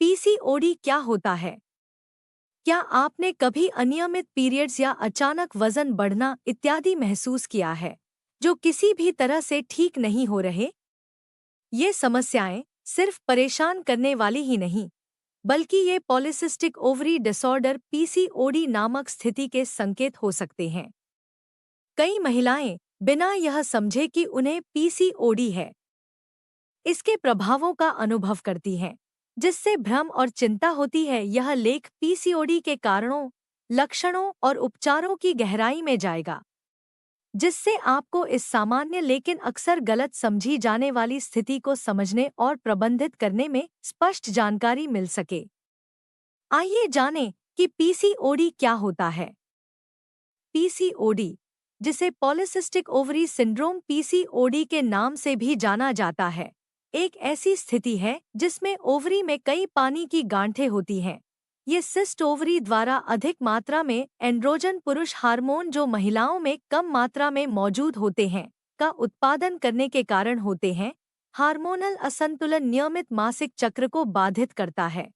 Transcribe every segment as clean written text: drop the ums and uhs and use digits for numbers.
PCOD क्या होता है? क्या आपने कभी अनियमित पीरियड्स या अचानक वजन बढ़ना इत्यादि महसूस किया है, जो किसी भी तरह से ठीक नहीं हो रहे? ये समस्याएं सिर्फ परेशान करने वाली ही नहीं, बल्कि ये पॉलिसिस्टिक ओवरी डिसऑर्डर पीसीओडी नामक स्थिति के संकेत हो सकते हैं। कई महिलाएं बिना यह समझे कि उन्हें पीसीओडी है, इसके प्रभावों का अनुभव करती हैं, जिससे भ्रम और चिंता होती है। यह लेख पीसीओडी के कारणों, लक्षणों और उपचारों की गहराई में जाएगा, जिससे आपको इस सामान्य लेकिन अक्सर गलत समझी जाने वाली स्थिति को समझने और प्रबंधित करने में स्पष्ट जानकारी मिल सके। आइए जानें कि पीसीओडी क्या होता है। पीसीओडी, जिसे पॉलिसिस्टिक ओवरी सिंड्रोम पीसीओडी के नाम से भी जाना जाता है, एक ऐसी स्थिति है जिसमें ओवरी में कई पानी की गांठें होती हैं। ये सिस्ट ओवरी द्वारा अधिक मात्रा में एंड्रोजन पुरुष हार्मोन, जो महिलाओं में कम मात्रा में मौजूद होते हैं, का उत्पादन करने के कारण होते हैं। हार्मोनल असंतुलन नियमित मासिक चक्र को बाधित करता है,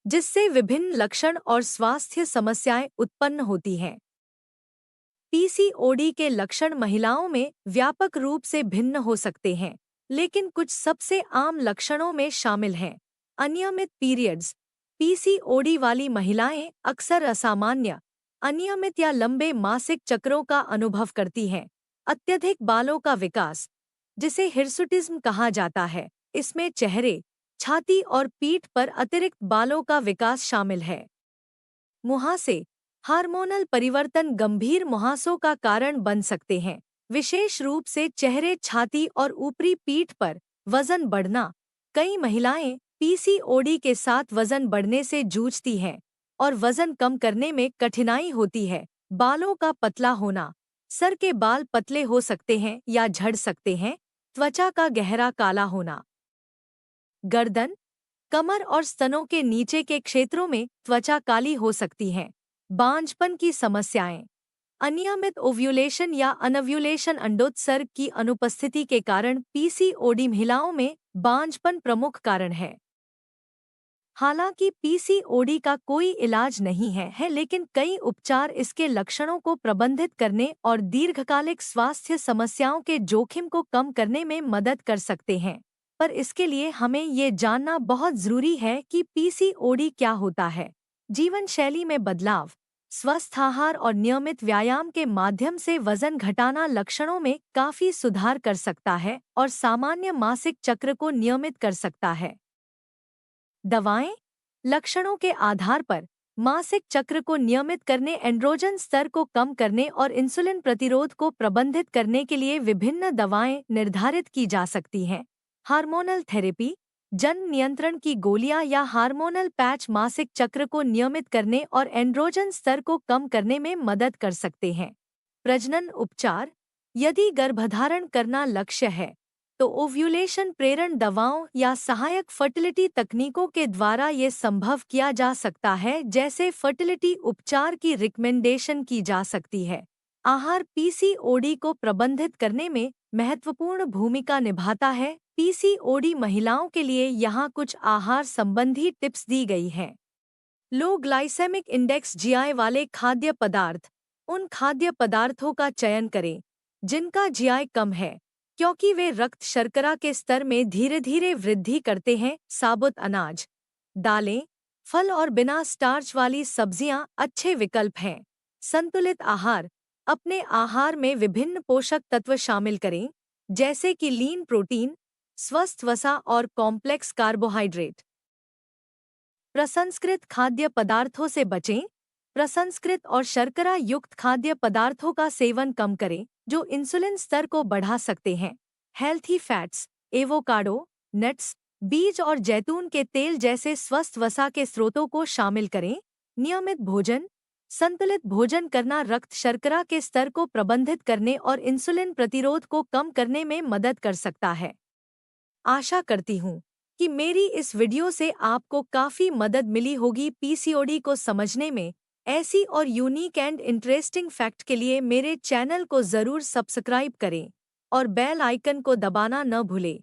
जिससे विभिन्न लक्षण और स्वास्थ्य समस्याएं उत्पन्न होती हैं। पीसीओडी के लक्षण महिलाओं में व्यापक रूप से भिन्न हो सकते हैं, लेकिन कुछ सबसे आम लक्षणों में शामिल हैं। अनियमित पीरियड्स। पीसीओडी वाली महिलाएं अक्सर असामान्य, अनियमित या लंबे मासिक चक्रों का अनुभव करती हैं। अत्यधिक बालों का विकास, जिसे हिर्सुटिज्म कहा जाता है, इसमें चेहरे, छाती और पीठ पर अतिरिक्त बालों का विकास शामिल है। मुहासे। हार्मोनल परिवर्तन गंभीर मुहासों का कारण बन सकते हैं, विशेष रूप से चेहरे, छाती और ऊपरी पीठ पर। वजन बढ़ना। कई महिलाएं पीसीओडी के साथ वजन बढ़ने से जूझती हैं और वजन कम करने में कठिनाई होती है। बालों का पतला होना। सर के बाल पतले हो सकते हैं या झड़ सकते हैं। त्वचा का गहरा काला होना। गर्दन, कमर और स्तनों के नीचे के क्षेत्रों में त्वचा काली हो सकती है। बांझपन की समस्याएं। अनियमित ओव्यूलेशन या अनव्यूलेशन, अंडोत्सर्ग की अनुपस्थिति के कारण पीसीओडी महिलाओं में बांझपन प्रमुख कारण है। हालांकि पीसीओडी का कोई इलाज नहीं है, लेकिन कई उपचार इसके लक्षणों को प्रबंधित करने और दीर्घकालिक स्वास्थ्य समस्याओं के जोखिम को कम करने में मदद कर सकते हैं। पर इसके लिए हमें ये जानना बहुत जरूरी है कि पीसीओडी क्या होता है। जीवन शैली में बदलाव, स्वस्थ आहार और नियमित व्यायाम के माध्यम से वजन घटाना लक्षणों में काफी सुधार कर सकता है और सामान्य मासिक चक्र को नियमित कर सकता है। दवाएं। लक्षणों के आधार पर मासिक चक्र को नियमित करने, एंड्रोजन स्तर को कम करने और इंसुलिन प्रतिरोध को प्रबंधित करने के लिए विभिन्न दवाएं निर्धारित की जा सकती हैं। हार्मोनल थेरेपी, जन नियंत्रण की गोलियां या हार्मोनल पैच मासिक चक्र को नियमित करने और एंड्रोजन स्तर को कम करने में मदद कर सकते हैं। प्रजनन उपचार। यदि गर्भधारण करना लक्ष्य है, तो ओव्यूलेशन प्रेरण दवाओं या सहायक फर्टिलिटी तकनीकों के द्वारा ये संभव किया जा सकता है, जैसे फर्टिलिटी उपचार की रिकमेंडेशन की जा सकती है। आहार पीसीओडी को प्रबंधित करने में महत्वपूर्ण भूमिका निभाता है। पीसीओडी महिलाओं के लिए यहाँ कुछ आहार संबंधी टिप्स दी गई हैं। लो ग्लाइसेमिक इंडेक्स जीआई वाले खाद्य पदार्थ। उन खाद्य पदार्थों का चयन करें जिनका जीआई कम है, क्योंकि वे रक्त शर्करा के स्तर में धीरे धीरे वृद्धि करते हैं। साबुत अनाज, दालें, फल और बिना स्टार्च वाली सब्जियां अच्छे विकल्प हैं। संतुलित आहार। अपने आहार में विभिन्न पोषक तत्व शामिल करें, जैसे कि लीन प्रोटीन, स्वस्थ वसा और कॉम्प्लेक्स कार्बोहाइड्रेट। प्रसंस्कृत खाद्य पदार्थों से बचें। प्रसंस्कृत और शर्करा युक्त खाद्य पदार्थों का सेवन कम करें, जो इंसुलिन स्तर को बढ़ा सकते हैं। हेल्थी फैट्स, एवोकाडो, नट्स, बीज और जैतून के तेल जैसे स्वस्थ वसा के स्रोतों को शामिल करें। नियमित भोजन। संतुलित भोजन करना रक्त शर्करा के स्तर को प्रबंधित करने और इंसुलिन प्रतिरोध को कम करने में मदद कर सकता है। आशा करती हूँ कि मेरी इस वीडियो से आपको काफ़ी मदद मिली होगी पीसीओडी को समझने में। ऐसी और यूनिक एंड इंटरेस्टिंग फैक्ट के लिए मेरे चैनल को ज़रूर सब्सक्राइब करें और बेल आइकन को दबाना न भूलें।